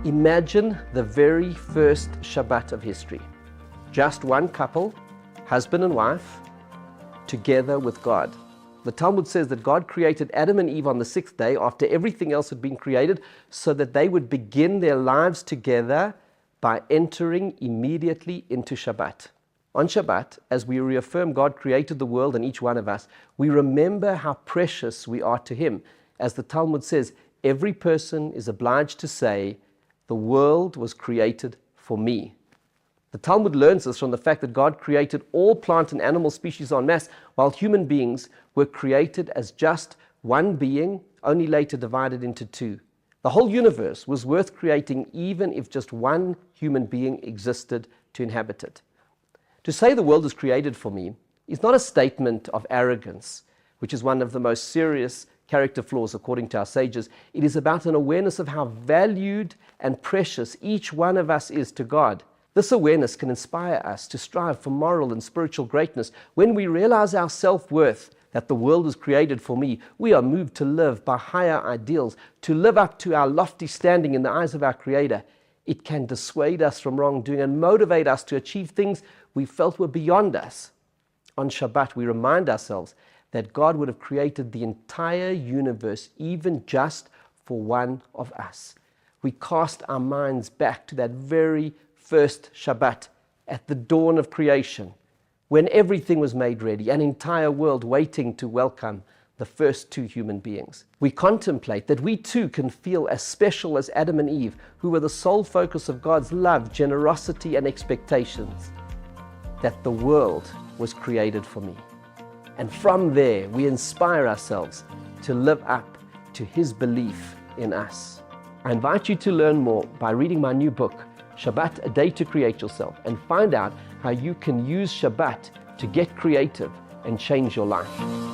Imagine the very first Shabbat of history. Just one couple, husband and wife, together with God. The Talmud says that God created Adam and Eve on the sixth day after everything else had been created so that they would begin their lives together by entering immediately into Shabbat. On Shabbat, as we reaffirm God created the world and each one of us, we remember how precious we are to Him. As the Talmud says, every person is obliged to say, "The world was created for me." The Talmud learns this from the fact that God created all plant and animal species en masse, while human beings were created as just one being, only later divided into two. The whole universe was worth creating even if just one human being existed to inhabit it. To say the world is created for me is not a statement of arrogance, which is one of the most serious character flaws according to our sages. It is about an awareness of how valued and precious each one of us is to God. This awareness can inspire us to strive for moral and spiritual greatness. When we realize our self-worth, that the world is created for me, we are moved to live by higher ideals, to live up to our lofty standing in the eyes of our Creator. It can dissuade us from wrongdoing and motivate us to achieve things we felt were beyond us. On Shabbat, we remind ourselves that God would have created the entire universe even just for one of us. We cast our minds back to that very first Shabbat at the dawn of creation, when everything was made ready, an entire world waiting to welcome the first two human beings. We contemplate that we too can feel as special as Adam and Eve, who were the sole focus of God's love, generosity, and expectations, that the world was created for me. And from there, we inspire ourselves to live up to His belief in us. I invite you to learn more by reading my new book, Shabbat, A Day to Create Yourself, and find out how you can use Shabbat to get creative and change your life.